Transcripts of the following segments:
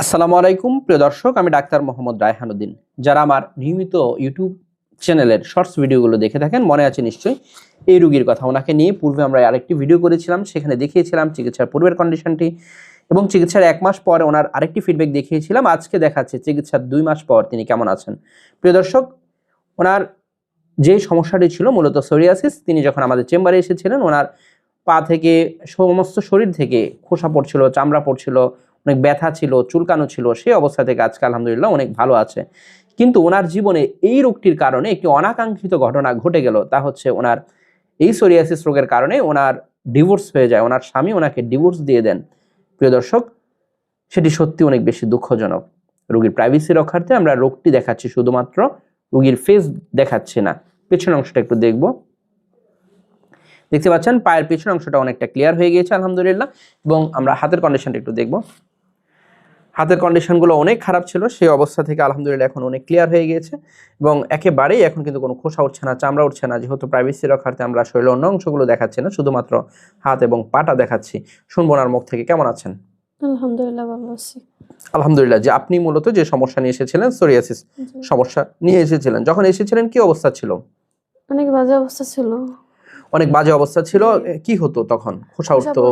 আসসালামু আলাইকুম প্রিয় দর্শক, আমি ডাক্তার মোহাম্মদ রায়হানুদ্দিন। যারা আমার নিয়মিত ইউটিউব চ্যানেলের শর্টস ভিডিওগুলো দেখে থাকেন, মনে আছে নিশ্চয়ই এই রোগীর কথা। ওনাকে নিয়ে পূর্বে আমরা আরেকটি ভিডিও করেছিলাম, সেখানে দেখিয়েছিলাম চিকিৎসার পূর্বের কন্ডিশনটি এবং চিকিৎসার 1 মাস পরে ওনার আরেকটি ফিডব্যাক দেখিয়েছিলাম। আজকে দেখাচ্ছে চিকিৎসার 2 মাস পর তিনি কেমন আছেন। প্রিয় দর্শক, ওনার যে সমস্যাটি ছিল মূলত সোরিয়াসিস। তিনি যখন আমাদের চেম্বারে এসেছিলেন, ওনার পা থেকে সমস্ত শরীর থেকে খোসা পড়ছিল, চামড়া পড়ছিল, অনেক ব্যথা ছিল, চুলকানো ছিল। সেই অবস্থা থেকে আজকে আলহামদুলিল্লাহ অনেক ভালো আছে। কিন্তু ওনার জীবনে এই রোগটির কারণে একটি অনাকাঙ্ক্ষিত ঘটনা ঘটে গেল। তা হচ্ছে ওনার এই সোরিয়াসিস রোগের কারণে ওনার ডিভোর্স হয়ে যায়। ওনার স্বামী ওনাকে ডিভোর্স দিয়ে দেন। প্রিয় দর্শক, সেটি সত্যি অনেক বেশি দুঃখজনক। রোগীর প্রাইভেসি রক্ষার্থে আমরা রোগটি দেখাচ্ছি, শুধুমাত্র রোগীর ফেস দেখাচ্ছি না। পেছনের অংশটা একটু দেখব। দেখতে পাচ্ছেন পায়ের পেছনের অংশটা অনেকটা ক্লিয়ার হয়ে গিয়েছে আলহামদুলিল্লাহ। এবং আমরা হাতের কন্ডিশনটা একটু দেখব। হাতের কন্ডিশনগুলো অনেক খারাপ ছিল, সেই অবস্থা থেকে আলহামদুলিল্লাহ এখন অনেক ক্লিয়ার হয়ে গিয়েছে এবং একেবারেই এখন কিন্তু কোনো খোসা উঠছে না, চামড়া উঠছে না। যেহেতু প্রাইভেসি রক্ষার্থে আমরা শরীরের অন্য অংশগুলো দেখাচ্ছি না, শুধুমাত্র হাত এবং পাটা দেখাচ্ছি। শুনবো ওনার মুখ থেকে। কেমন আছেন? আলহামদুলিল্লাহ ভালো আছি। আলহামদুলিল্লাহ। যে আপনি মূলত যে সমস্যা নিয়ে এসেছিলেন, সোরিয়াসিস সমস্যা নিয়ে এসেছিলেন, যখন এসেছিলেন কি অবস্থা ছিল? অনেক বাজে অবস্থা ছিল। অনেক বাজে অবস্থা ছিল। কি হতো তখন? খোসা উঠতো,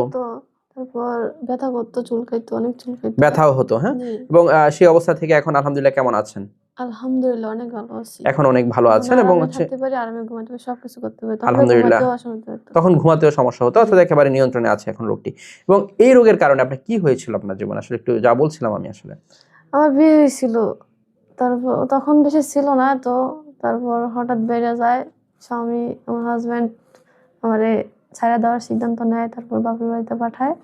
তারপর ব্যথা করতো, চুলকাইতো, অনেক চুলকাইতো, ব্যথাও হতো। হ্যাঁ, এবং সেই অবস্থা থেকে এখন আলহামদুলিল্লাহ কেমন আছেন? আলহামদুলিল্লাহ অনেক ভালো আছি। এখন অনেক ভালো আছেন এবং হচ্ছে থাকতে পারি, আরামে ঘুমাতে পারি, সবকিছু করতে পারি। আলহামদুলিল্লাহ। তখন ঘুমাতেও সমস্যা হতো, অর্থাৎ একেবারে নিয়ন্ত্রণে আছে এখন রোগটি। এবং এই রোগের কারণে আপনার কি হয়েছিল আপনার জীবনে? আসলে একটু যা বলছিলাম আমি আসলে। আমার বিয়ে হয়েছিল, তারপর তখন বেশি ছিল না তো, তারপর হঠাৎ বেড়ে যায়। স্বামী, আমার হাজব্যান্ড আমারে ছাড়া দেওয়ার সিদ্ধান্ত নেয়, তারপর বাপের বাড়িতে পাঠায়।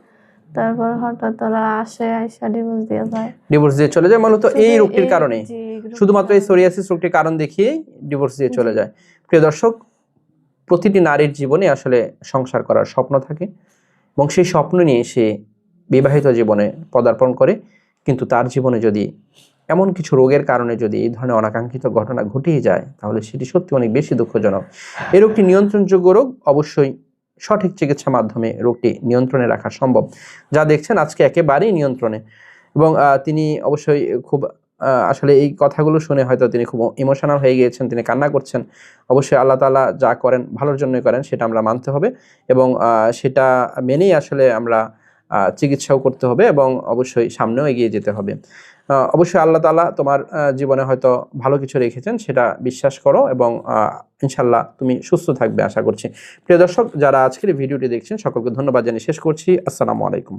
তারপর হঠাৎ ওরা আসে, আইসা ডিভোর্স দিয়ে যায়। ডিভোর্স দিয়ে চলে যায় মূলত এই রোগটির কারণে, শুধুমাত্র এই সোরিয়াসিস রোগটির কারণ দেখিয়ে ডিভোর্স দিয়ে চলে যায়। প্রিয় দর্শক, প্রতিটি নারীর জীবনে আসলে সংসার করার স্বপ্ন থাকে এবং সেই স্বপ্ন নিয়ে সে বিবাহিত জীবনে পদার্পণ করে। কিন্তু তার জীবনে যদি এমন কিছু রোগের কারণে যদি এই ধরনের অনাকাঙ্ক্ষিত ঘটনা ঘটেই যায়, তাহলে সেটি সত্যি অনেক বেশি দুঃখজনক। এই রোগটি নিয়ন্ত্রণযোগ্য রোগ, অবশ্যই সঠিক চিকিৎসার মাধ্যমে রোগটি নিয়ন্ত্রণে রাখা সম্ভব। যা দেখছেন আজকে একেবারেই নিয়ন্ত্রণে। এবং তিনি অবশ্যই খুব আসলে এই কথাগুলো শুনে হয়তো তিনি খুব ইমোশনাল হয়ে গিয়েছেন, তিনি কান্না করছেন। অবশ্যই আল্লাহ তাআলা যা করেন ভালোর জন্যই করেন, সেটা আমরা মানতে হবে এবং সেটা মেনেই আসলে আমরা চিকিৎসাও করতে হবে এবং অবশ্যই সামনেও এগিয়ে যেতে হবে। অবশ্যই আল্লাহ তাআলা তোমার জীবনে হয়তো ভালো কিছু রেখেছেন, সেটা বিশ্বাস করো এবং ইনশাল্লাহ তুমি সুস্থ থাকবে আশা করছি। প্রিয় দর্শক, যারা আজকের ভিডিওটি দেখছেন সকলকে ধন্যবাদ জানিয়ে শেষ করছি। আসসালামু আলাইকুম।